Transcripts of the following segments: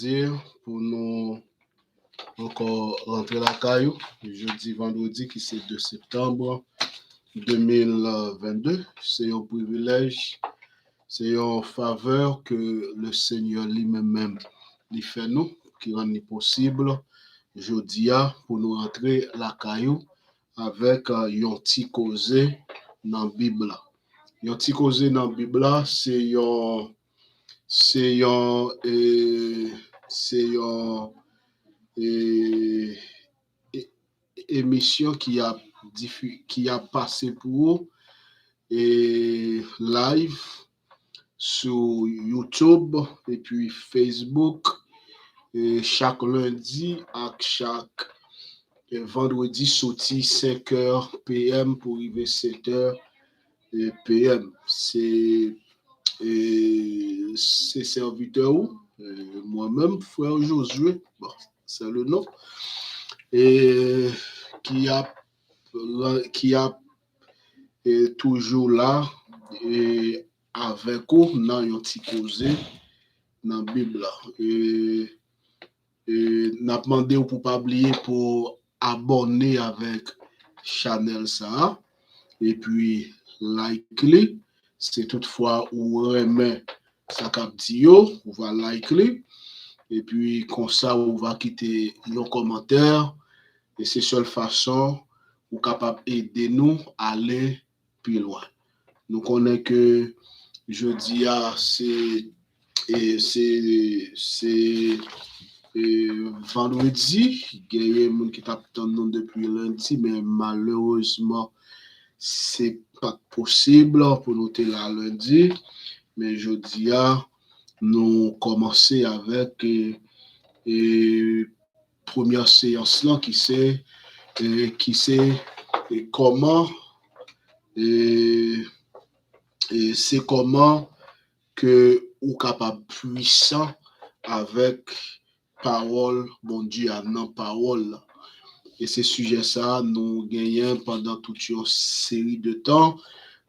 Dire pour nous encore rentrer la caillou, jeudi, vendredi, qui c'est 2 septembre 2022. C'est un privilège, c'est une faveur que le Seigneur lui-même lui fait nous, qui rend possible, jeudi, pour nous rentrer la caillou avec un petit causé dans la Bible. Un petit causé dans la Bible, c'est une émission qui a passé pour live sur YouTube et puis Facebook chaque lundi à chaque vendredi sorti 5h PM pour arriver 7h PM. C'est serviteur moi-même, frère Josué, bon, c'est le nom, et qui a toujours là et avec vous dans un petit causé dans la Bible. Et n'a demandé pour pas oublier pour abonner avec channel ça et puis like. C'est toutefois ou remet sa capdio, on va like et puis comme ça on va quitter nos commentaires et c'est seule façon ou capable aider nous à aller plus loin. Nous connaissons que jeudi c'est vendredi, il y a des gens qui t'attendent depuis lundi, mais malheureusement c'est pas possible pour nous être là lundi, mais jeudi nous commençons avec première séance là qui c'est comment c'est comment que ou capable puissant avec parole bon Dieu à non parole. Et ce sujet ça, nous gagnons pendant toute une série de temps,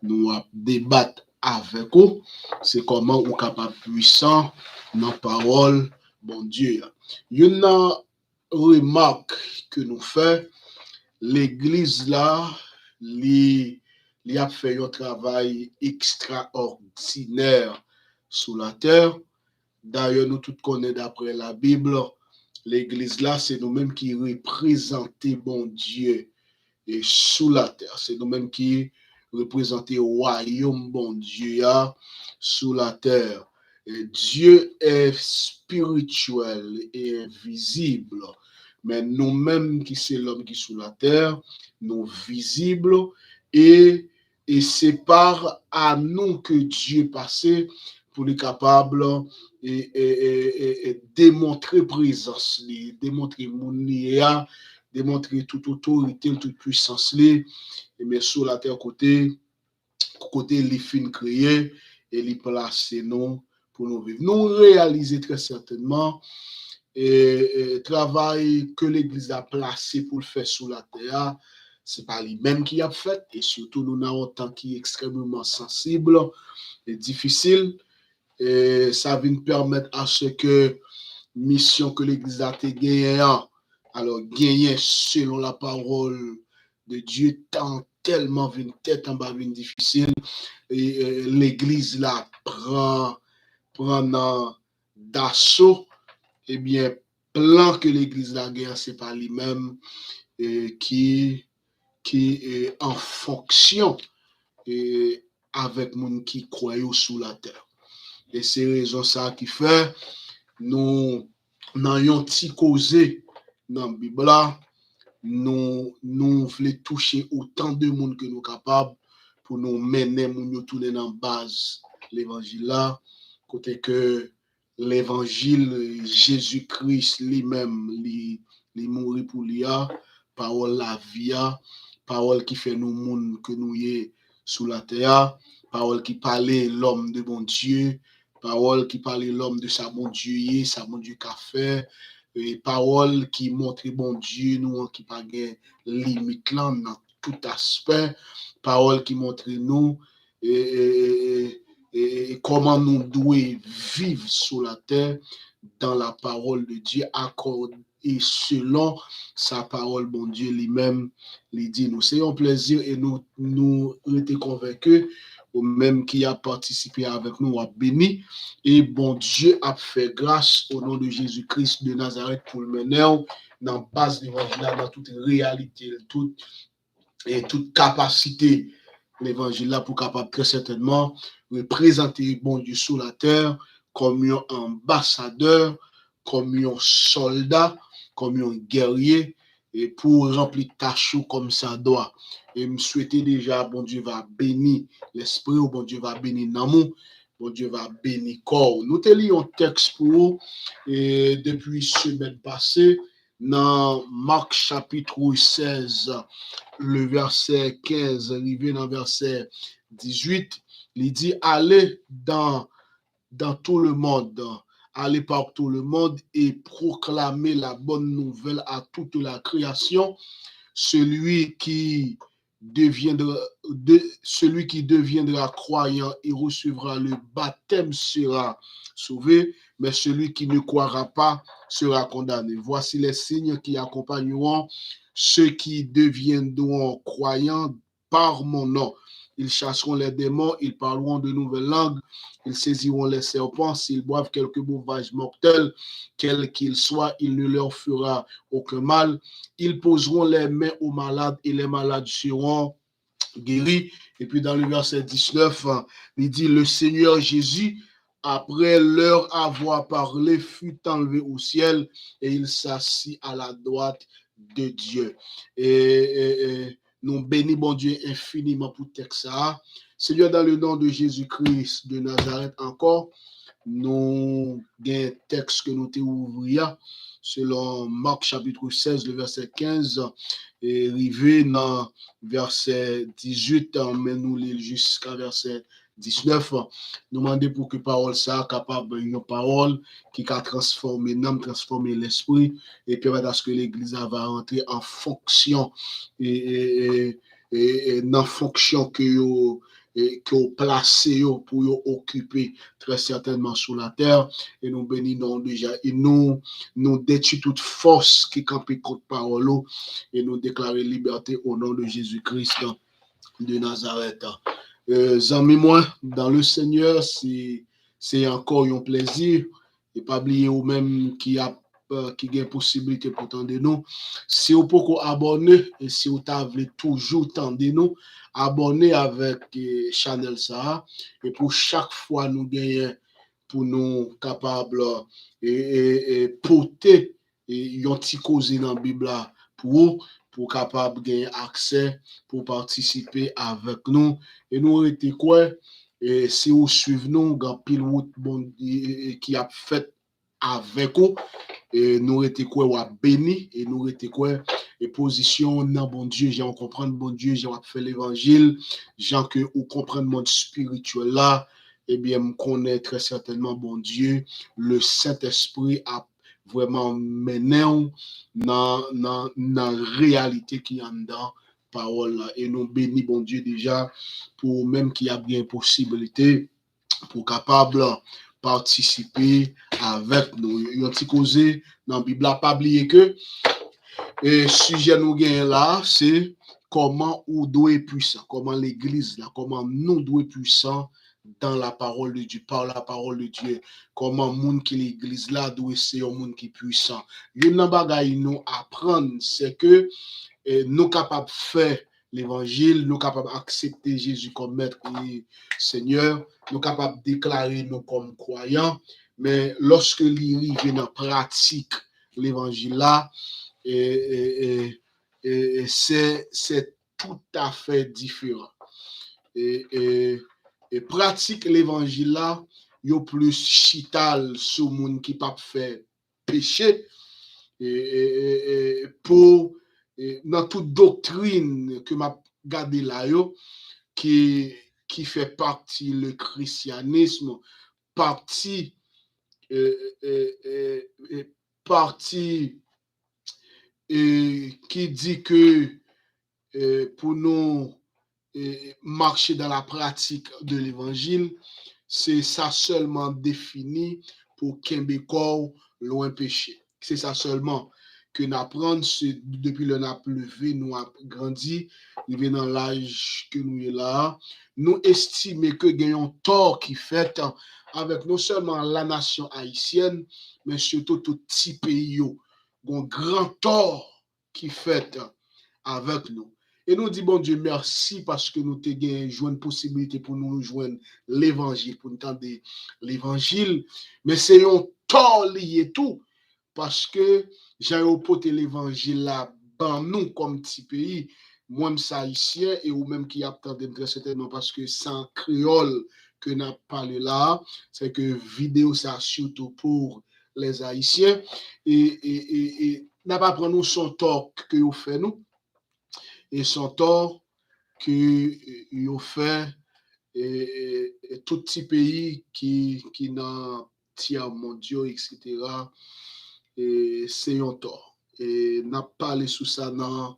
nous débattre avec vous, c'est comment ou capable puissant dans parole, bon Dieu. Il y a une remarque que nous fait, l'église là, il a fait un travail extraordinaire sur la terre. D'ailleurs, nous tous connaissons d'après la Bible, l'église là, c'est nous-mêmes qui représentons bon Dieu et sous la terre. C'est nous-mêmes qui représentons le royaume bon Dieu sous la terre. Et Dieu est spirituel et invisible. Mais nous-mêmes qui c'est l'homme qui est sous la terre, nous visibles et c'est par à nous que Dieu passé pour les capables et démontrer présence, démontrer mounia, démontrer toute autorité, toute puissance, mais sur la terre côté les fins créés et les placer nous pour nous vivre. Nous réaliser très certainement et travail que l'Église a placé pour le faire sur la terre, c'est pas lui-même qui a fait, et surtout nous avons un temps qui est extrêmement sensible et difficile. Et ça vient permettre à ce que mission que l'Église a gagné, alors gagner selon la parole de Dieu, tant tellement une tête en bas une difficile, et l'Église là prend d'assaut, et bien plan que l'Église la gagné, c'est pas lui-même qui est en fonction et avec moun qui croit sous la terre. Et c'est raison ça qui fait nous n'ayons petit causé dans la Bible là, nous voulons toucher autant de monde que nous capables pour nous mener nous tourner dans base l'évangile là, côté que l'évangile Jésus-Christ lui-même lui mourir pour lui, parole la vie, parole qui fait nous monde que nous y sous la terre, parole qui parlait l'homme de bon Dieu, parole qui parlait l'homme de sa bon Dieu, sa bon Dieu qu'a fait, et parole qui montre bon Dieu nous qui pas gain limite là dans tout aspect, parole qui montre nous et comment nous devons vivre sur la terre dans la parole de Dieu, accorde et selon sa parole, bon Dieu lui-même, lui dit, nous ayons plaisir et nous étions convaincus, ou même qui a participé avec nous, a béni, et bon Dieu a fait grâce au nom de Jésus-Christ de Nazareth pour le mener dans la base d'évangile, dans toute réalité, toute capacité, l'évangile là pour capable très certainement représenter bon Dieu sur la terre comme un ambassadeur, comme un soldat, comme un guerrier et pour remplir tâche comme ça doit. Et me souhaiter déjà, bon Dieu va bénir l'esprit, ou bon Dieu va bénir l'amour, bon Dieu va bénir corps. Nous te lisons un texte pour vous et depuis semaine passée dans Marc chapitre 16, le verset 15, arrivé dans le verset 18, il dit, allez dans tout le monde, allez par tout le monde et proclamer la bonne nouvelle à toute la création. Celui qui deviendra croyant et recevra le baptême sera sauvé, mais celui qui ne croira pas sera condamné. Voici les signes qui accompagneront ceux qui deviendront croyants par mon nom. Ils chasseront les démons, ils parleront de nouvelles langues, ils saisiront les serpents, s'ils boivent quelque breuvage mortel, quel qu'il soit, il ne leur fera aucun mal. Ils poseront les mains aux malades et les malades seront guéris. Et puis dans le verset 19, il dit, le Seigneur Jésus, après leur avoir parlé, fut enlevé au ciel et il s'assit à la droite de Dieu. Et nous bénissons bon Dieu infiniment pour le texte. Seigneur, dans le nom de Jésus-Christ de Nazareth encore, nous avons un texte que nous t'ouvrons selon Marc chapitre 16, le verset 15, et arrivé dans verset 18, mais nous lisons jusqu'à verset 19. Nous demandons pour que parole ça capable une parole qui a transformé l'âme, transformé l'esprit, et permettre à ce que l'Église va rentrer en fonction et dans fonction que vous placez pour occuper très certainement sur la terre. Et nous bénissons déjà. Et nous détruisons toute force qui campe contre parole et nous déclarons liberté au nom de Jésus-Christ de Nazareth. Amis, moi, dans le Seigneur, c'est encore un plaisir. Et pas oublier ou même qui a possibilité pour tendre nous. Si vous pouvez abonner et si vous avez toujours tendre nous, abonnez avec Channel ça. Et pour chaque fois nous gagnons, pour nous capables et porter un petit cause dans la Bible pour capable gagner accès, pour participer avec nous. Et nous étions quoi? Et si vous suivez nous, dans pile route qui a fait avec vous, et nous étions quoi? Béni, et nous étions quoi? Et position dans bon Dieu, j'ai comprendre bon Dieu, j'ai fait l'évangile, j'ai que vous comprendre le monde spirituel là, eh bien, me connaît très certainement bon Dieu, le Saint-Esprit a vraiment mené dans la réalité qui est en dedans parole là. Et nous bénis bon Dieu déjà pour même qu'il y a bien possibilité pour capable participer avec nous. Il y a un petit causé dans la Bible, pas oublier que le sujet nous gagne là, c'est comment on doit être puissant, comment l'église là, comment nous doit être puissant dans la parole de Dieu, par la parole de Dieu, comment monde qui l'église là doit être un monde qui est puissant. Une bagaille nous apprendre, c'est que nous capables de faire l'évangile, nous capables d'accepter Jésus comme maître et Seigneur, nous capables de déclarer nous comme croyants, mais lorsque l'il vient en pratique l'évangile là, c'est tout à fait différent. Et pratique l'évangile là, il y a plus chital sur le monde qui pas fait péché pour dans toute doctrine que m'a gardé là yo qui fait partie le christianisme partie partie qui dit que pour nous marcher dans la pratique de l'évangile, c'est ça seulement défini pour kembe corps loin péché. C'est ça seulement que nous apprenons depuis le n'a levé, nous avons grandi, nous venons dans l'âge que nous est là. Nous estimons que gagnons tort qui fait avec non seulement la nation haïtienne, mais surtout tout petit pays, un grand tort qui fait avec nous. Et nous disons, bon Dieu, merci parce que nous avons une possibilité pour nous rejoindre l'évangile, pour nous entendre l'évangile, mais c'est un tort lié tout, parce que j'ai apporté l'évangile là, dans nous comme petit pays, moi, je suis haïtien, et ou même qui attendent très certainement, parce que c'est en créole que nous parlé là, c'est que vidéo, ça surtout pour les haïtiens, et n'a pas prendre nous son tort que vous faites nous, et son tort que vous fait tout petit pays qui n'a tiers mondiaux, etc. Et c'est un tort. Et n'a parlé sous ça dans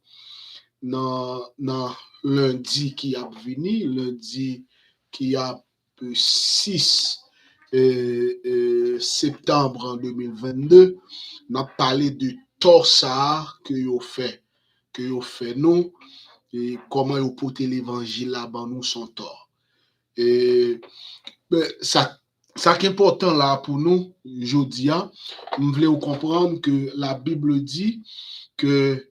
lundi qui a venu, lundi qui a 6 septembre en 2022, n'a parlé de tort ça que vous fait nous, et comment vous portez l'évangile là-bas nous son tort. Et ça qui est important là pour nous, je dis, nous voulons comprendre que la Bible dit que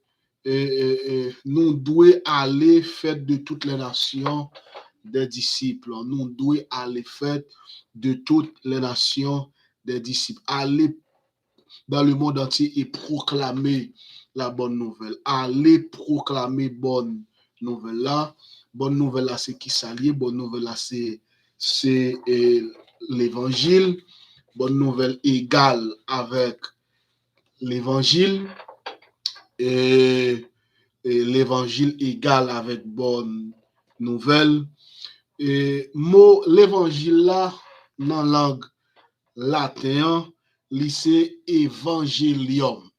nous devons aller faire de toutes les nations des disciples. Nous devons aller faire de toutes les nations des disciples. Aller dans le monde entier et proclamer la bonne nouvelle. Aller proclamer bonne nouvelle là. Bonne nouvelle là, c'est qui s'allie. Bonne nouvelle là, c'est l'évangile. Bonne nouvelle égale avec l'évangile. Et l'évangile égale avec bonne nouvelle. Et mot l'évangile là, dans la langue latine, c'est évangélium.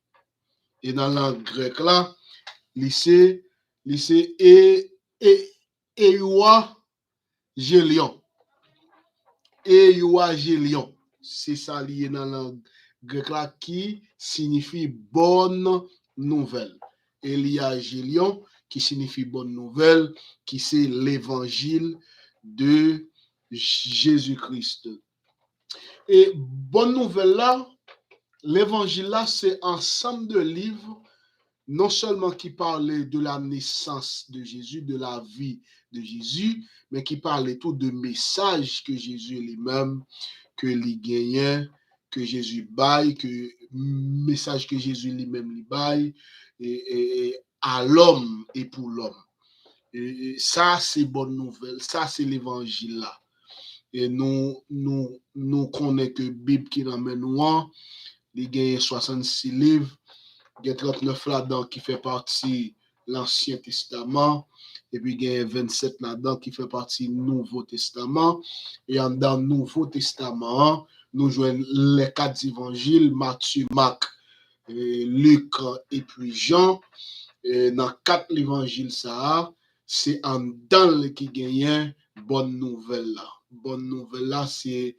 Et dans la langue grecque là, c'est euangélion. Euangélion. C'est ça lié dans la langue grecque là qui signifie bonne nouvelle. Euangélion qui signifie bonne nouvelle, qui c'est l'évangile de Jésus-Christ. Et bonne nouvelle là, l'évangile là, c'est un ensemble de livres, non seulement qui parlaient de la naissance de Jésus, de la vie de Jésus, mais qui parlaient tout de messages que Jésus lui-même, que lui gagnait, que Jésus baille, que message que Jésus lui-même lui baille, et à l'homme et pour l'homme. Et ça, c'est bonne nouvelle. Ça, c'est l'évangile là. Et nous connaissons que la Bible qui l'emmène nous, il y a 66 livres, il y a 39 là-dedans qui fait partie de l'Ancien Testament, et puis il y a 27 là-dedans qui fait partie du Nouveau Testament. Et dans le Nouveau Testament, nous jouons les 4 évangiles, Matthieu, Marc, Luc et puis Jean. Et dans 4 évangiles, ça, c'est en dans qui gagne bonne nouvelle là. Bonne nouvelle là, c'est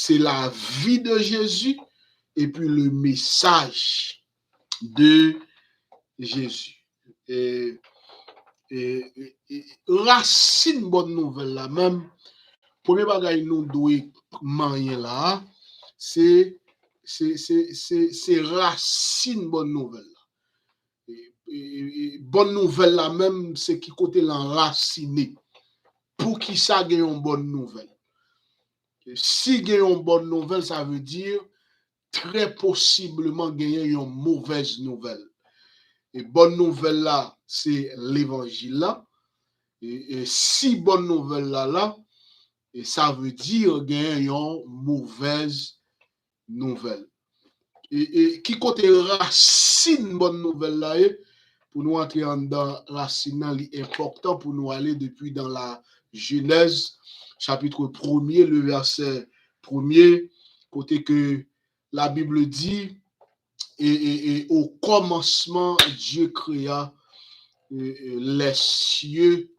la vie de Jésus et puis le message de Jésus. Et racine bonne nouvelle là même, premier bagage nous doit manier là, c'est racine bonne nouvelle. Bonne nouvelle là même, c'est qui côté l'enraciné. Pour qui ça gagne une bonne nouvelle. Et si gagne une bonne nouvelle, ça veut dire très possiblement gagner une mauvaise nouvelle. Et bonne nouvelle là, c'est l'évangile là. Et si bonne nouvelle là, et ça veut dire gagner une mauvaise nouvelle. Et qui côté racine bonne nouvelle là, pour nous entrer dans racine, c'est important pour nous aller depuis dans la Genèse, chapitre 1er, le verset 1er, côté que la Bible dit, et au commencement, Dieu créa les cieux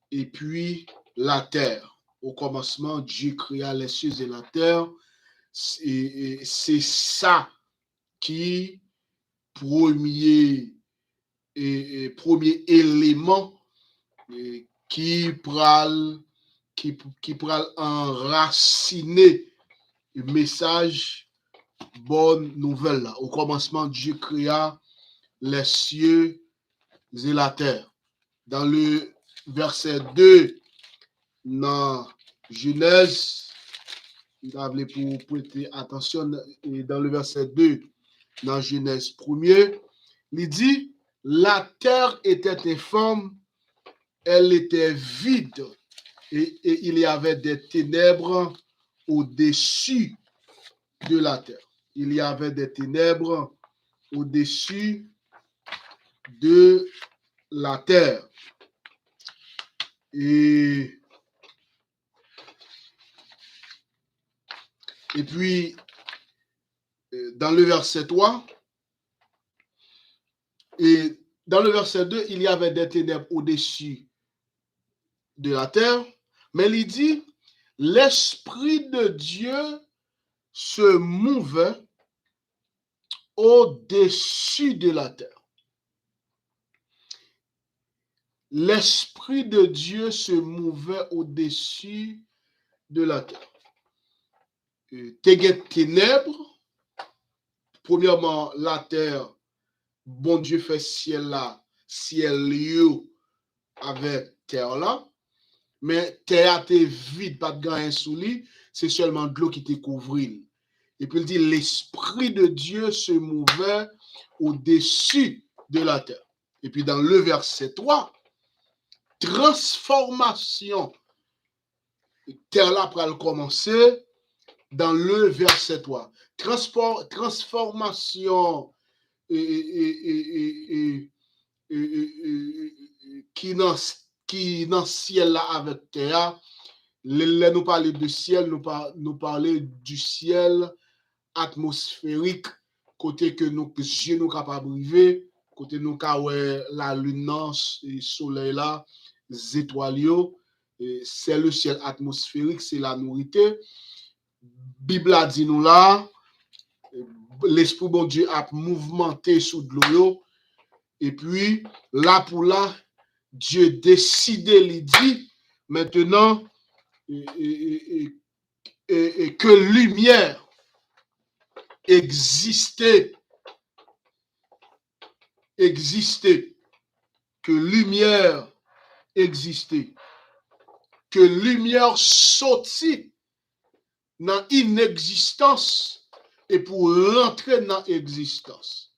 et puis la terre. Au commencement, Dieu créa les cieux et la terre. C'est ça qui premier premier élément qui pral enraciner le message bonne nouvelle là. Au commencement, Dieu créa les cieux et la terre. Dans le verset 2, dans Genèse, il a voulu pour prêter attention, dans le verset 2, dans Genèse 1er, il dit, la terre était informe, elle était vide, et il y avait des ténèbres au-dessus de la terre. Il y avait des ténèbres au-dessus de la terre. Et puis, dans le verset 3, et dans le verset 2, il y avait des ténèbres au-dessus de la terre, mais il dit, l'Esprit de Dieu se mouvait au-dessus de la terre. L'Esprit de Dieu se mouvait au-dessus de la terre. Ténèbres, premièrement, la terre, bon Dieu fait ciel là, ciel lieu avec terre là, mais terre était vide, pas de grain sous lui, c'est seulement de l'eau qui te couvrit. Et puis il dit, l'Esprit de Dieu se mouvait au-dessus de la terre. Et puis dans le verset 3, transformation. Terre là pour le commencer dans le verset 3. Transformation qui dans ciel là avec terre. Nous parler de ciel, nous parler du ciel atmosphérique, côté que nous yeux nous capables briver, côté nous la lune, le soleil là, les étoiles, c'est le ciel atmosphérique, c'est la nourriture. Bible a dit nous là, l'esprit bon Dieu a mouvementé sous de l'eau, et puis là pour là, Dieu décidé, il dit, maintenant, que lumière existait, que lumière existait, que lumière sortit dans inexistence et pour rentrer dans existence.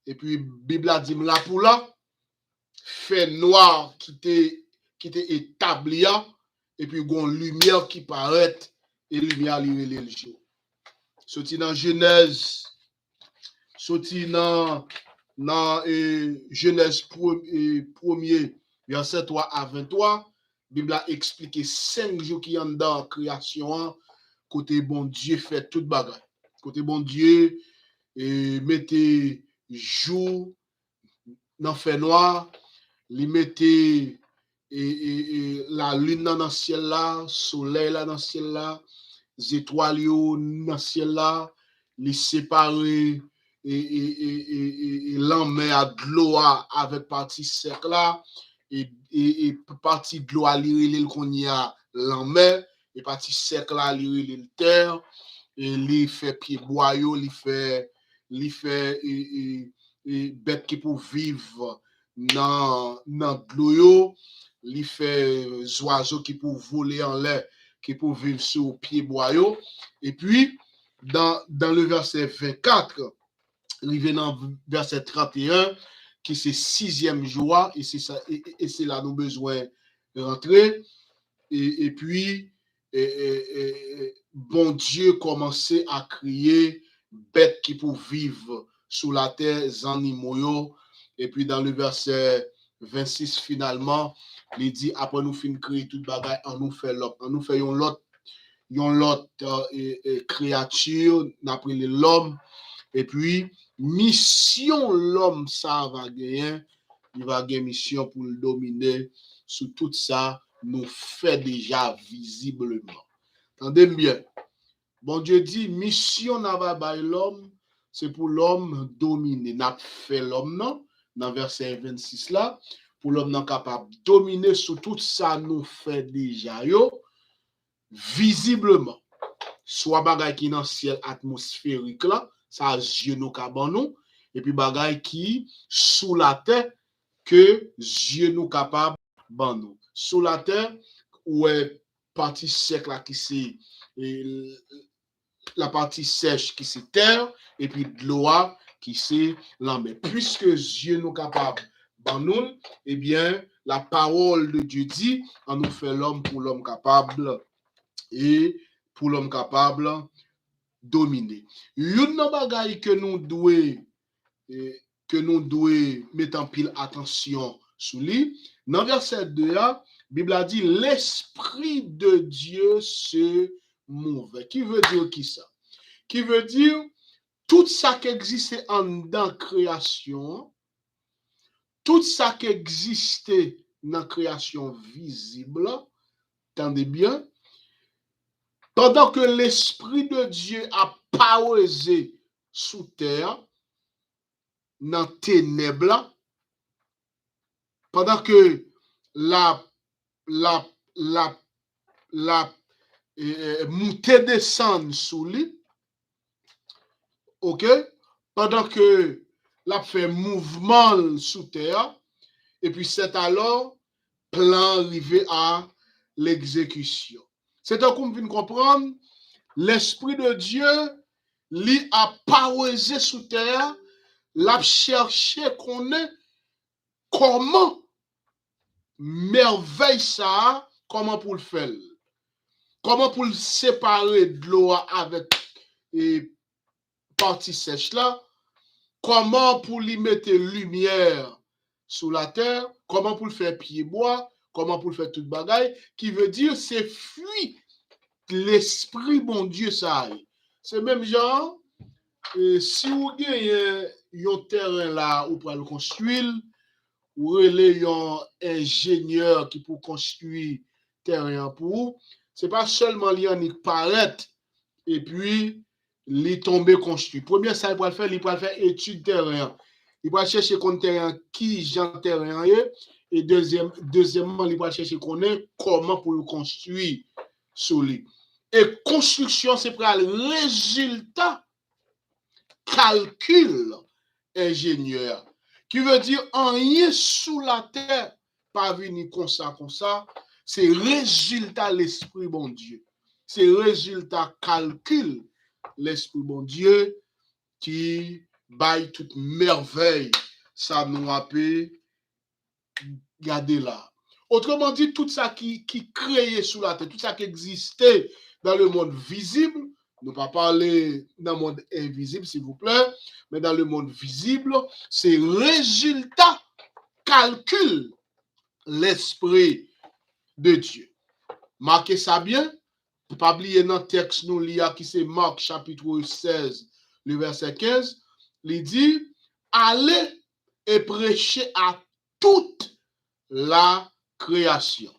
Et puis, Bible a dit, là pour là, fait noir qui était établi, et puis une lumière qui paraît, et lumière li le jour. Sorti dans Genèse, sorti dans Genèse 1er, verset 3 à 23, Bible a expliqué 5 jours qui sont dans la création, côté bon Dieu fait toute bagarre. Côté bon Dieu, mettez jour dans fait noir, li mettez la lune dans le ciel là, soleil là dans le ciel là, les étoiles dans le ciel là, li séparer l'enmer à de l'eau avec partie sec là, et partie de l'eau à l'iril qu'on y a l'enmer, et partie sec là l'iril terre, et li fait pied boyau, li fait bête qui pour vivre dans de l'eau, li fait oiseaux qui pour voler en l'air, qui pour vivre sur pied boyau. Et puis dans le verset 24, arrivé dans le verset 31, qui c'est 6e jour, et c'est ça, et c'est là nous besoin de rentrer. Et puis bon Dieu commençait à créer bêtes qui pour vivre sous la terre, animaux. Et puis dans le verset 26 finalement, il dit après nous fin créer toute bagaille, on nous fait l'autre créature, d'après l'homme. Et puis mission l'homme ça va gagner, il va gagner mission pour le dominer sous tout ça, nous fait déjà visiblement. Entendez bien. Bon Dieu dit, mission n'a pas l'homme, c'est pour l'homme dominer. N'a fait l'homme, non? Dans verset 26 là, pour l'homme non capable de dominer sur tout ça nous fait déjà, yo, visiblement. Soit bagay qui dans le ciel atmosphérique là, ça yeux nous capable nous, et puis bagay qui sous la terre que yeux nous capable ban nous. Sous la terre, ouais, partie sec là qui c'est la partie sèche qui c'est terre, et puis de l'eau qui c'est la mer. Puisque Dieu nous capable ban nous, eh bien, la parole de Dieu dit, on nous fait l'homme pour l'homme capable et pour l'homme capable dominer. Une bagay que nous devons mettre en pile attention sous lui. Dans verset 2, la Bible a dit l'esprit de Dieu se mouve. Qui veut dire qui ça? Qui veut dire tout ça qui existait en dans création, tout ça qui existait dans la création visible, attendez bien, pendant que l'esprit de Dieu a pausé sous terre, dans ténèbres, pendant que la montée descend sous lui, ok, pendant que la fait mouvement sous terre, et puis c'est alors plan arrivé à l'exécution. C'est un coup de comprendre, l'esprit de Dieu lui a pausé sous terre, l'a cherché qu'on est comment merveille ça, comment pour le faire, comment pour le séparer de l'eau avec et partie sèche là, comment pour lui mettre lumière sous la terre, comment pour le faire pied bois, comment pour le faire toute bagaille, qui veut dire c'est fuit l'esprit bon Dieu ça. C'est même genre si vous avez un terrain là où pour le construire, ou relais un ingénieur qui pour construire terrain pour, c'est pas seulement lui en paraître et puis li tomber construit. Premier ça il va faire, il va faire étude terrain. Il va chercher contre terrain qui genre terrain et deuxièmement il va chercher connaître comment pour le construire sur lui. Et construction c'est pour le résultat calcul ingénieur. Qui veut dire rien sous la terre, pas venir comme ça, c'est résultat l'esprit bon Dieu. C'est résultat calcul l'esprit bon Dieu qui baille toute merveille. Ça nous rappelle, regardez là. Autrement dit, tout ça qui créé sous la terre, tout ça qui existait dans le monde visible, ne pas parler dans le monde invisible, s'il vous plaît, mais dans le monde visible, c'est résultat, calcul, l'esprit de Dieu. Marquez ça bien. Pour pas oublier dans le texte nous lia qui c'est Marc chapitre 16, le verset 15, il dit allez et prêchez à toute la création.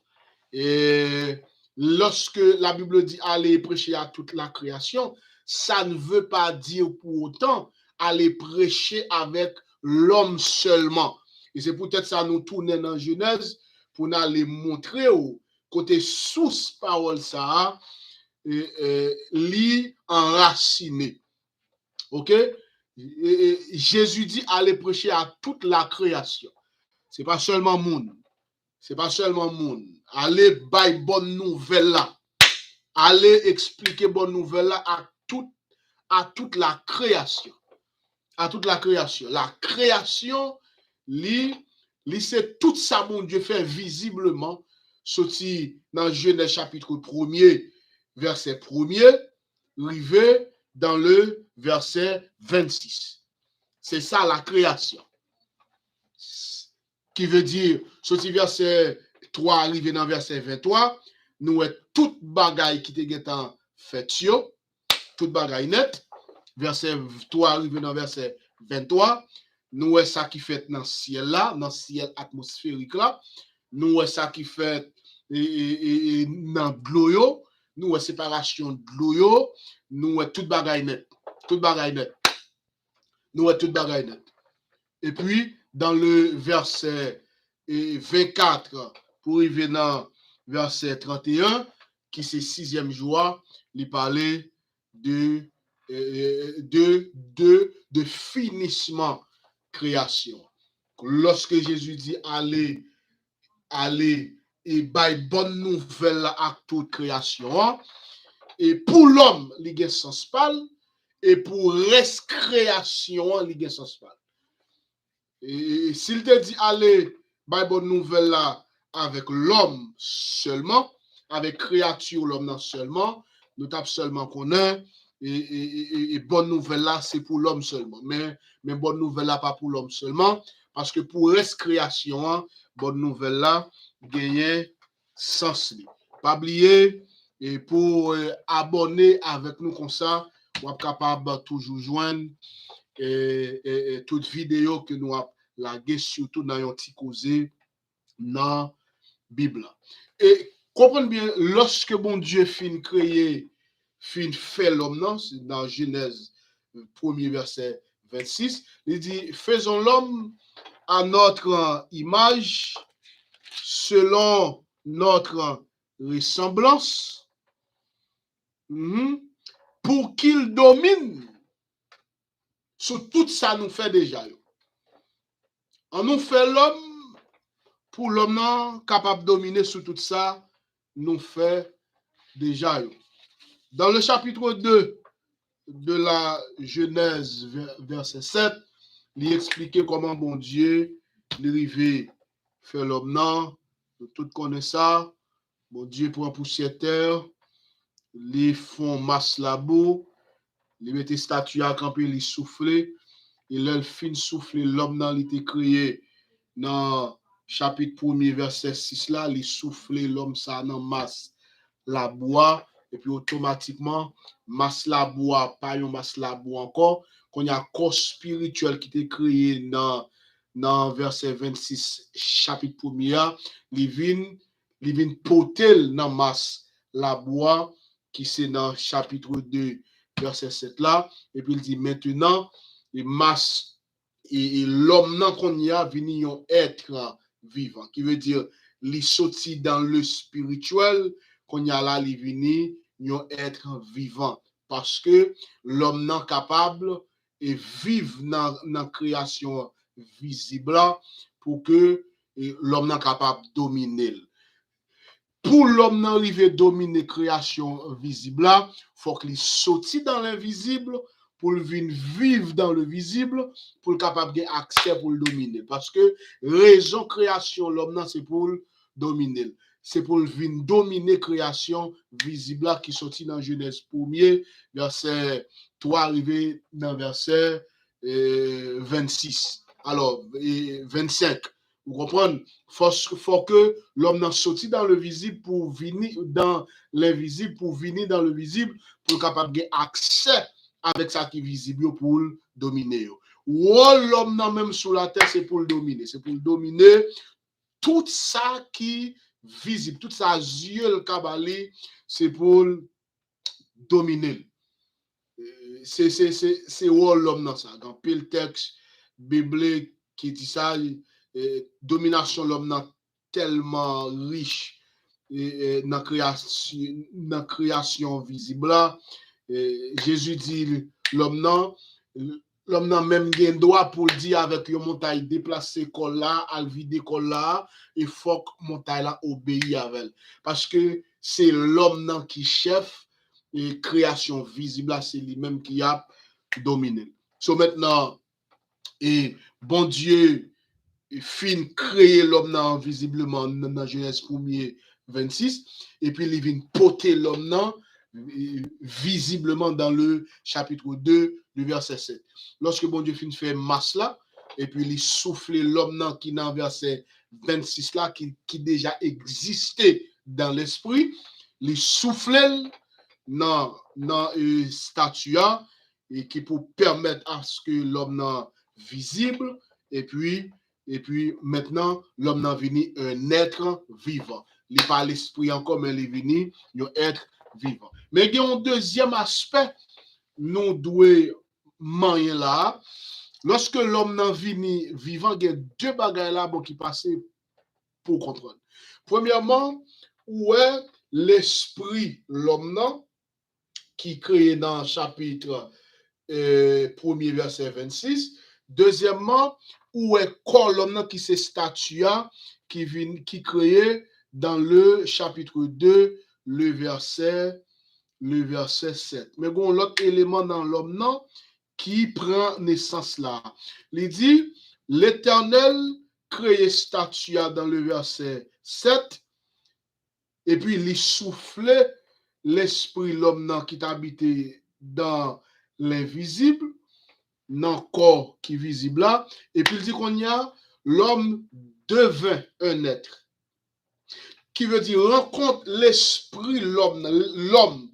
Et lorsque la Bible dit aller prêcher à toute la création, ça ne veut pas dire pour autant aller prêcher avec l'homme seulement. Et c'est peut-être ça nous tourner dans Genèse pour nous aller montrer au côté source parole ça li enraciné. OK? Et Jésus dit aller prêcher à toute la création. C'est pas seulement monde. C'est pas seulement monde. Allez bailler bonne nouvelle là. Allez expliquer bonne nouvelle là à toute la création. À toute la création. La création, c'est tout ça, mon Dieu, fait visiblement, sorti dans Genèse chapitre 1er, verset 1er, arrivé dans le verset 26. C'est ça la création. Qui veut dire, sorti verset 3, arrivé dans verset 23, nous avons toute bagaille qui était fait, toute bagaille net. Verset 3 arrivé dans verset 23, nous avons ça qui fait dans le ciel là, dans le ciel atmosphérique là. Nous avons ça qui fait et dans l'eau, nous séparation de l'eau, nous toute bagaille net, toute bagaille net. Nous toute bagaille net. Et puis dans le verset 24 pour arriver dans verset 31 qui c'est sixième jour, il parlait de finissement création. Lorsque Jésus dit allez et bail bonne nouvelle à toute création, et pour l'homme il y a sens pal et pour reste création il y a sens pal. Et s'il te dit allez bail bonne nouvelle là avec l'homme seulement, avec créature l'homme seulement, nous tape seulement qu'on a et bonne nouvelle là c'est pour l'homme seulement, mais bonne nouvelle là pas pour l'homme seulement, parce que pour reste création bonne nouvelle là gagne sens li. Pas oublier et pour abonner avec nous comme ça, on est capable toujours joindre toute vidéo que nous avons lagué, surtout dans un petit causé dans la Bible. Et comprenez bien, lorsque bon Dieu fin créer, fin fait l'homme, c'est dans Genèse 1er verset 26, il dit, faisons l'homme à notre image, selon notre ressemblance, pour qu'il domine sur tout ça nous fait déjà. On nous fait l'homme pour l'homme capable de dominer sur tout ça nous fait déjà. Dans le chapitre 2 de la Genèse, verset 7, il expliquait comment bon Dieu arrivé faire l'homme. Nous tous connaissons ça. Bon Dieu prend poussière terre, les font masse labo, les mettait statue à camper, les souffler, et leur fin souffler l'homme dans l'été créé dans chapitre 1er verset 6 là, les souffler l'homme ça dans masse la bois, et puis automatiquement masse la bois, pas une masse la bois encore, qu'on y a corps spirituel qui était créé dans verset 26 chapitre 1er, les vin potel dans masse la bois qui c'est dans chapitre 2 verset 7 là, et puis il dit maintenant et masse et l'homme qu'on y a venu un être vivant, qui veut dire il sorti dans le spirituel, qu'on y a là il venu un être vivant, parce que l'homme n'est capable et vivre dans la création visible pour que l'homme n'est capable de dominer. Pour l'homme n'arriver à dominer la création visible, il faut qu'il sorte dans l'invisible pour venir vivre dans le visible, pour être capable d'avoir accès pour le dominer. Parce que raison création, l'homme, c'est pour le dominer. C'est pour venir dominer la création visible qui sortit dans Genèse 1er, verset 3, arrivé dans verset 26. Alors, 25. Vous comprenez? Faut que l'homme sorti dans le visible pour venir dans l'invisible, pour venir dans le visible, pour être capable d'avoir accès avec ça qui est visible pour le dominer. Ou l'homme même sur la terre, c'est pour le dominer. C'est pour le dominer tout ça qui est visible, tout ça yeux le cabali, c'est pour le dominer. C'est l'homme dans ça. Dans le texte biblique qui dit ça, domination l'homme tellement riche dans la création visible là. Jésus dit l'homme même a droit pour dire avec une montagne déplacer col là, al vider col là, il faut que montagne là obéisse avec elle, parce que c'est l'homme qui chef et création visible là, c'est lui-même qui a dominé. So maintenant et bon Dieu fin créer l'homme visiblement dans Genèse 1er 26, et puis il vient porter l'homme visiblement dans le chapitre 2 du verset 7. Lorsque bon Dieu fin fait masse là, et puis il souffle l'homme qui dans verset 26 là, qui déjà existait dans l'esprit, il souffle dans statue et qui pour permettre à ce que l'homme soit visible, et puis maintenant l'homme est devenu un être vivant. il n'est pas l'esprit encore, mais il est venu, un être vivant. Mais il y a un deuxième aspect, nous devons manier là. Lorsque l'homme n'a venu vivant, il y a deux bagages là qui passent pour comprendre. Premièrement, où est l'esprit, l'homme qui créé dans le chapitre 1er verset 26. Deuxièmement, où est corps l'homme qui c'est statue qui créé dans le chapitre 2, le verset 7. Mais bon, l'autre élément dans l'homme qui prend naissance là. Il dit, l'Éternel créé statue dans le verset 7, et puis il soufflait l'esprit l'homme qui t'habitait dans l'invisible, dans le corps qui est visible là, et puis il dit qu'on y a l'homme devint un être. Qui veut dire rencontre l'esprit l'homme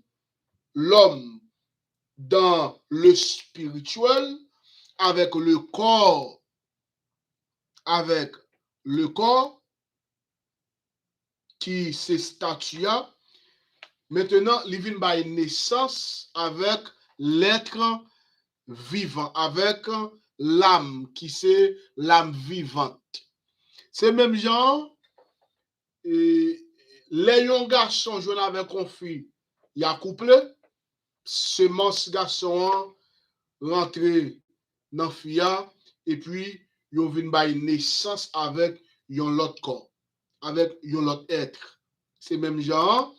dans le spirituel avec le corps qui se statue. Maintenant, il vient par naissance avec l'être vivant, avec l'âme qui c'est l'âme vivante. C'est même genre, les jeunes garçons jouent avec une fille, il y a couple, semence garçon rentré dans la fille et puis ils viennent par naissance avec un autre corps, avec un autre être. C'est même genre,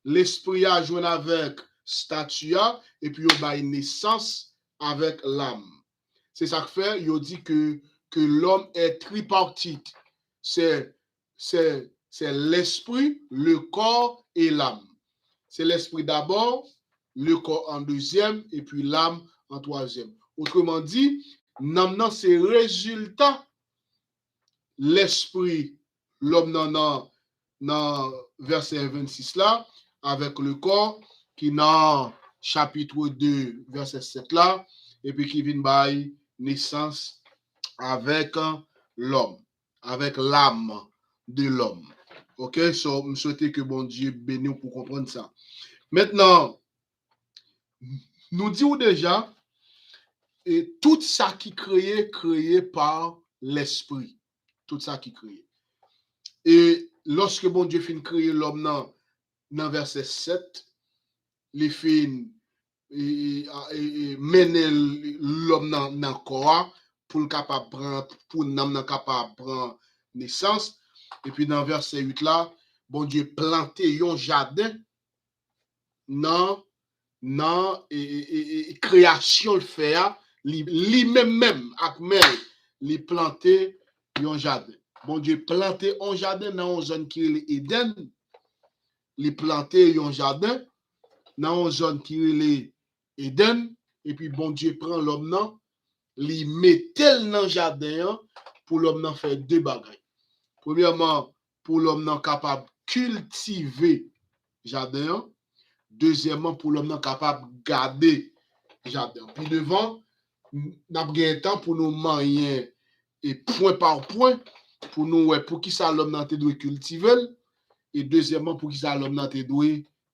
l'esprit a joué avec statue et puis il a une naissance avec l'âme. C'est ça que fait, il dit que l'homme est tripartite. C'est l'esprit, le corps et l'âme. C'est l'esprit d'abord, le corps en deuxième et puis l'âme en troisième. Autrement dit, non, c'est résultat l'esprit, l'homme dans verset 26 là, avec le corps qui dans chapitre 2, verset 7 là, et puis qui vient by naissance avec l'homme, avec l'âme de l'homme. Ok, so, je souhaite que bon Dieu bénisse pour comprendre ça. Maintenant, nous disons déjà, et tout ça qui créé par l'esprit. Tout ça qui créé. Et lorsque bon Dieu finit créer l'homme dans verset 7, les fins mener l'homme dans le corps pour capable prendre pour l'homme capable prendre naissance. Et puis dans verset 8 là, bon Dieu planté un jardin dans création le fait lui-même avec les planter un jardin. Bon Dieu planté un jardin dans une zone qui est Éden, les planter un jardin dans une zone qui est Éden, et puis bon Dieu prend l'homme là, li mettel dans jardin pour l'homme faire deux bagages. Premièrement, pour l'homme capable cultiver jardin. Deuxièmement, pour l'homme capable garder jardin. Puis devant, n'a pas temps pour nous manier et point par point pour nous pour qui ça l'homme doit cultiver et deuxièmement pour qui ça l'homme doit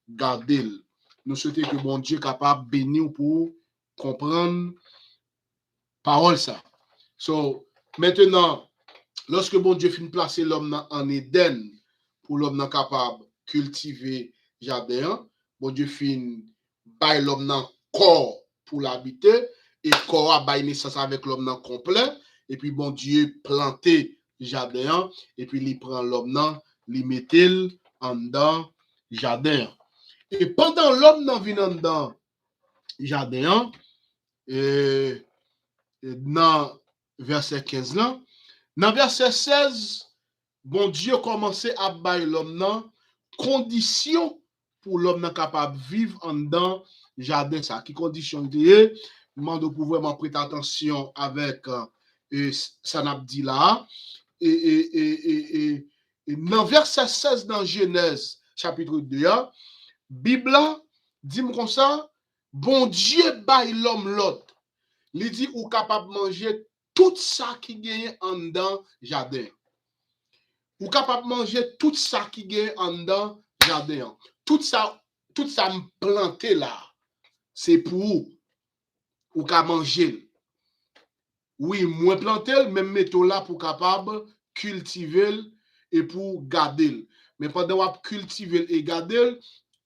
garder. Nous souhaitons que bon Dieu capable bénir pour comprendre parole ça. So, maintenant, lorsque bon Dieu finit placer l'homme en Éden pour l'homme capable cultiver jardin, bon Dieu finit bail l'homme dans corps pour l'habiter et corps a bail naissance avec l'homme complet et puis bon Dieu planter jardin et puis il prend l'homme il mettel en dedans jardin. Et pendant l'homme vient dans jardin et dans verset 15 là, dans verset 16, bon Dieu commençait à bailler l'homme condition pour l'homme capable de vivre en dedans jardin ça. Qui condition de demande pour vraiment prêter attention avec ça n'a dit là et dans verset 16 dans Genèse chapitre 2 Bible dit comme ça, bon Dieu baille l'homme l'autre. Il dit ou capable de manger tout ça qui gagne en dedans jardin. ou capable de manger tout ça qui est en dedans jardin. Tout ça planté là, c'est pour ou qu'à manger. Oui, moins planter, même métaux là pour capable cultiver et pour garder. Mais pendant qu'on cultiver et garder,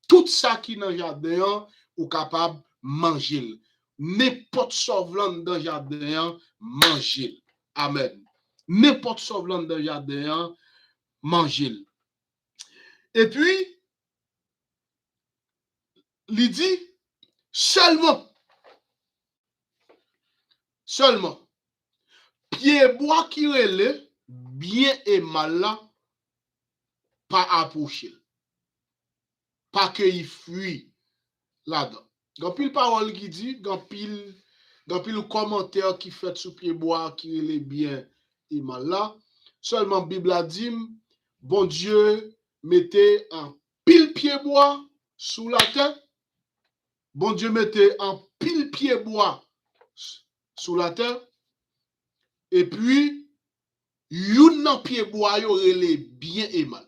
tout ça qui est dans le jardin, ou capable de manger. N'importe sauvelant dans le jardin, manger. Amen. N'importe sauvelant dans le jardin, manger. Et puis, il dit seulement, pied bois qui relève, bien et mal là, pas approcher. Pas qu'il fuit là-dedans. Quand pile parole qui dit, quand pile commentaire qui fait sous pied bois qui est bien et mal là, seulement Bible a dit, bon Dieu mettait un pile pied bois sous la terre. Bon Dieu mettait un pile pied bois sous la terre. Et puis, yon nan pied bois yo relé bien et mal.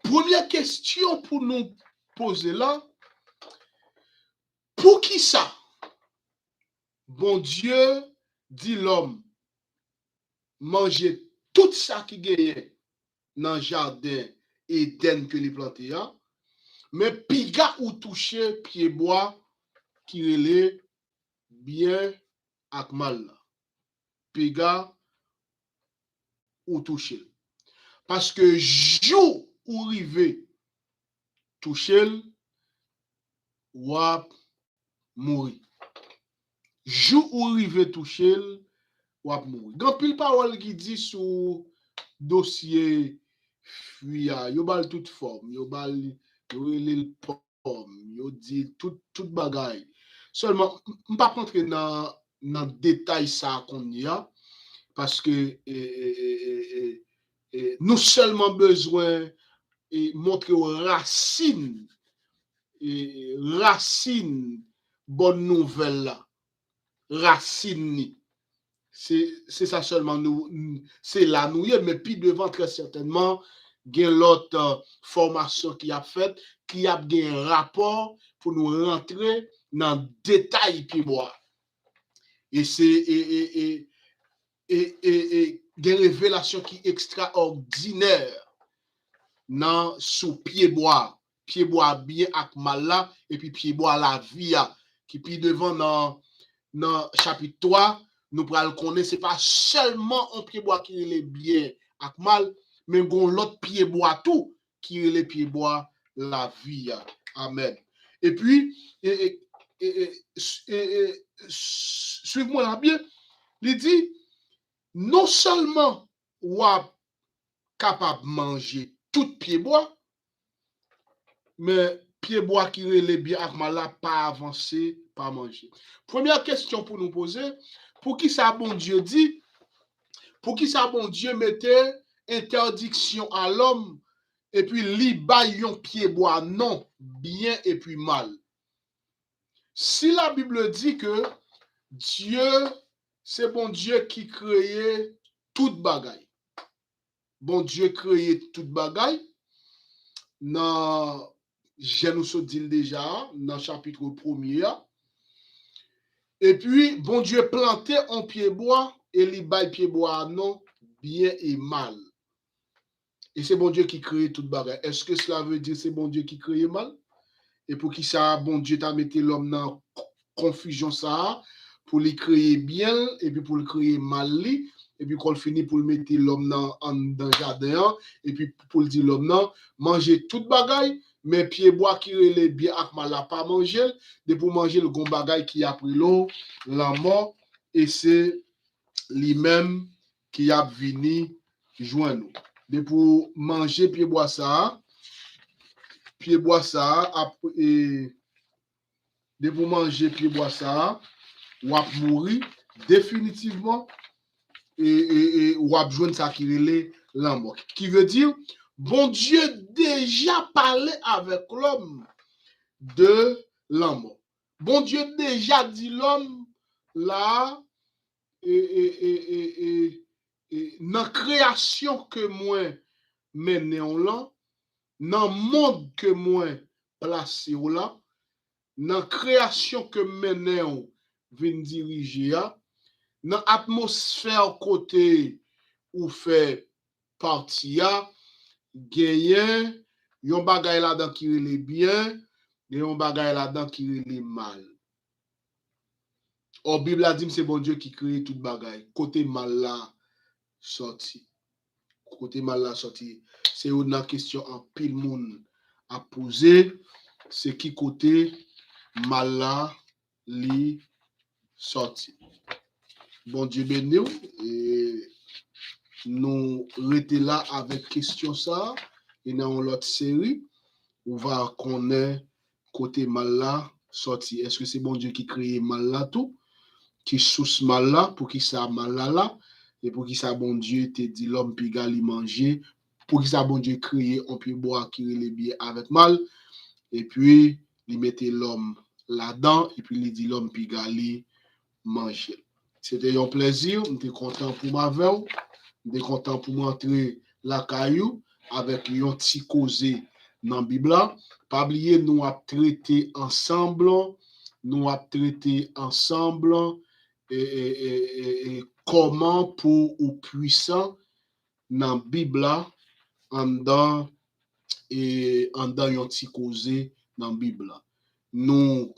Première question pour nous poser là, pour qui ça? Bon Dieu dit l'homme manger tout ça qui gagne dans le jardin Éden que les planté là, mais piga ou toucher pied bois qui relé bien ak mal là. Piga ou toucher. Parce que jour ou rive toucher wap mourir. Jou ou rive toucher wap mourir. Gan pile parole qui dit sur dossier fuya, yo bal toute forme, yo bal yo relé pomme, yo dit tout bagay. Seulement m'pa rentrer dans détail ça qu'on y a parce que nous seulement besoin montrer racine bonne nouvelle là. Racine c'est ça seulement nous c'est là nous mais puis devant très certainement gen l'autre formation qui a fait qui a un rapport pour nous rentrer dans détail puis bois et c'est des révélations qui extraordinaires dans sous pied bois bien ak mal là et puis pied bois la vie qui puis devant dans chapitre 3 nous pral connaître c'est pas seulement un pied bois qui est bien ak mal mais gon l'autre pied bois tout qui est les pieds bois la vie. Amen. Et puis suivez-moi là bien, il dit non seulement ou capable de manger tout pied bois mais pied bois qui est bien ak mal là pas avancer pas manger. Première question pour nous poser, pour qui ça bon Dieu dit, pour qui ça bon Dieu mettait interdiction à l'homme et puis li bay yon pied bois non, bien et puis mal. Si la Bible dit que Dieu, c'est bon Dieu qui créait toute bagaille. Bon Dieu créait toute bagaille. Dans Genèse dit déjà, dans le chapitre 1er. Et puis, bon Dieu plantait un pied bois et li bay pied bois non, bien et mal. Et c'est bon Dieu qui crée toute bagaille. Est-ce que cela veut dire c'est bon Dieu qui crée mal? Et pour qui ça, bon Dieu t'a mis l'homme dans confusion ça, pour le créer bien, et puis pour le créer mal, et puis qu'on finit pour le mettre l'homme dans le jardin, et puis pour le dire l'homme non, manger toute bagaille, mais pied bois qui est bien ak mal à pas manger, de pour manger le gon bagaille qui a pris l'eau, la mort, et c'est lui-même qui a venu joindre nous. De pour manger pied bois ça, et de pour manger pied bois ça, ou ap mourir définitivement et ou ap joindre ça qui relait la mort. Qui veut dire, bon Dieu déjà parlé avec l'homme de la mort. Bon Dieu déjà dit l'homme là dans création que moi mené on là, dans monde que moi placé on là, dans création que mené on vient diriger là, dans atmosphère côté ou fait partie a gagné yon bagay là-dedans qui est bien et yon bagay là-dedans qui est mal. Or Bible a dit c'est bon Dieu qui crée tout bagay. Côté mal là sorti. Côté mal là sorti. C'est une question en pile monde à poser, c'est qui côté mal là li sorti. Bon Dieu béni et nous rester là avec question ça et dans l'autre série on va connaître côté mal là sorti. Est-ce que c'est bon Dieu qui crée mal là tout, qui source mal là pour qui ça mal là et pour qui ça bon Dieu te dit l'homme puis gali manger, pour qui ça bon Dieu créer on peut boire qui les bien avec mal et puis il mettait l'homme là-dedans et puis il dit l'homme puis gali manger. C'était un plaisir, j'étais content pour ma veille. Je suis content pour m'entrer la caillou avec un petit causé dans la Bible. Pas oublier, nous avons traité ensemble, et comment pour ou puissant dans la Bible en dans un petit causé dans la Bible. Nous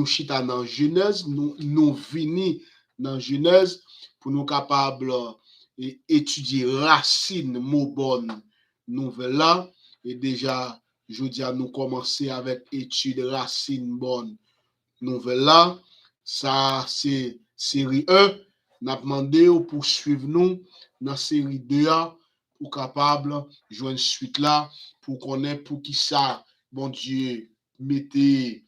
chita dans Genèse, nous vini dans Genèse pour nous capables et étudier racine mot bonne nouvelle là et déjà je dis à nous commencer avec étude racine bonne nouvelle là ça c'est série 1 n'a demandé pour suivre nous dans série 2 pour capable joindre suite là pour connaître pour qui ça bon Dieu mettez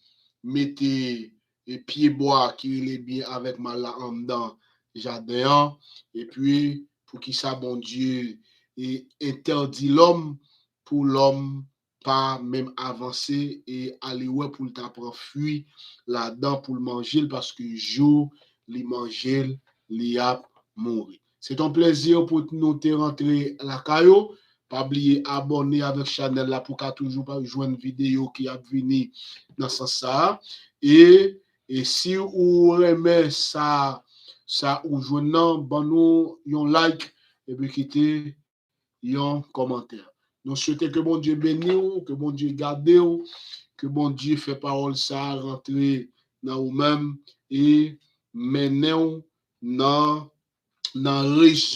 et pied bois qui est bien avec mal là en dedans jardin et puis pour qui ça bon Dieu et interdit l'homme pour l'homme pas même avancer et aller ouais pour t'apprendre fuir là-dedans pour le manger parce que jour les manger les a mourir. C'est un plaisir pour nous te rentrer la caillou. Pas oublier abonner avec channel là pour qu'à toujours pas jouer une vidéo qui a venu dans ce sens et si vous aimez ça ou joignant bon nous un like et puis quitter un commentaire. Nous souhaitons que bon Dieu bénisse, que bon Dieu garde, que bon Dieu fait parole ça rentrer dans vous-même et mener dans région